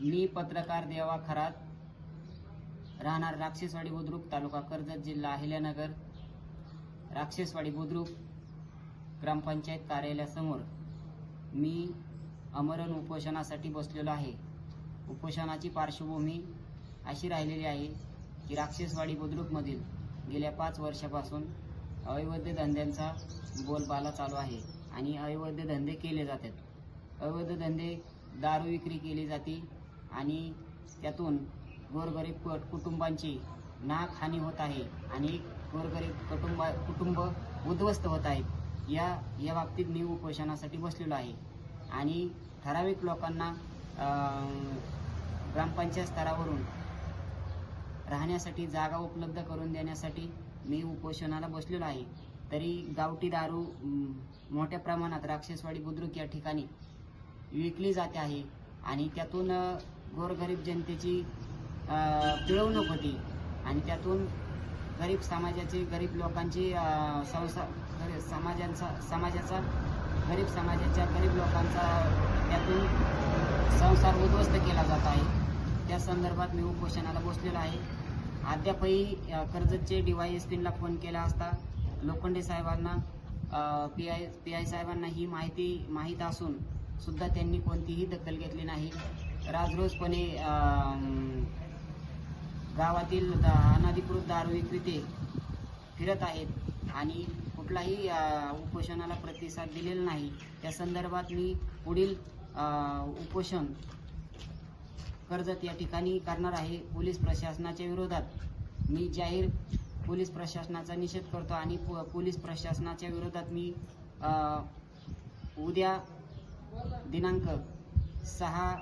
मी पत्रकार देवा खरात, राहणार राक्षसवाडी बुद्रुक, तालुका कर्जत, जिल्हा अहिल्यानगर. राक्षसवाडी बुद्रुक ग्रामपंचायत कार्यालयासमोर मी आमरण उपोषणासाठी बसलेलो आहे. उपोषणाची पार्श्वभूमी अशी राहिलेली आहे की राक्षसवाडी बुद्रुकमधील गेल्या 5 वर्षापासून अवैध धंद्यांचा बोलबाला चालू आहे आणि अवैध धंदे केले जातात. अवैध धंदे, दारू विक्री केली जाते आणि त्यातून गोरगरीब कुटुंबांची नाकहानी होत आहे आणि गोरगरीब कुटुंब उद्ध्वस्त होत आहेत. या बाबतीत मी उपोषणासाठी बसलेलो आहे आणि ठराविक लोकांना ग्रामपंचायत स्तरावरून राहण्यासाठी जागा उपलब्ध करून देण्यासाठी मी उपोषणाला बसलेलो आहे. तरी गावठी दारू मोठ्या प्रमाणात राक्षसवाडी बुद्रुक या ठिकाणी विकली जाते आहे आणि त्यातून गोरगरीब जनतेची पिळवणूक होती आणि त्यातून गरीब समाजाची, गरीब लोकांची गरीब समाजाच्या गरीब लोकांचा त्यातून संसार उद्ध्वस्त केला जात आहे. त्या संदर्भात मी उपोषणाला बसलेलो आहे. अद्यापही कर्जतचे DYSPला फोन केला असता लोखंडे साहेबांना, PI साहेबांना ही माहीत असून सुद्धा त्यांनी कोणतीही दखल घेतली नाही. राजरोजपणे गावातील अनधिकृत दारू विक्रेते फिरत आहेत आणि कुठलाही उपोषणाला प्रतिसाद दिलेला नाही. त्या संदर्भात मी पुढील उपोषण कर्जत या ठिकाणी करणार आहे. पोलीस प्रशासनाच्या विरोधात मी जाहीर पोलीस प्रशासनाचा निषेध करतो आणि पोलीस प्रशासनाच्या विरोधात मी उद्या दिनांक 6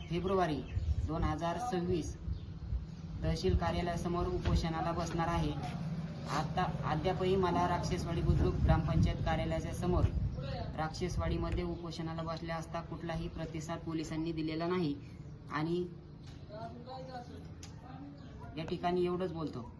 फेब्रुवारी 2026 तहसील कार्यालयासमोर उपोषणाला बसणार आहे. अद्यापही मला राक्षसवाडी बुद्रुक ग्रामपंचायत कार्यालयाच्या समोर राक्षसवाडीमध्ये उपोषणाला बसल्या असता कुठलाही प्रतिसाद पोलिसांनी दिलेला नाही आणि या ठिकाणी एवढंच बोलतो.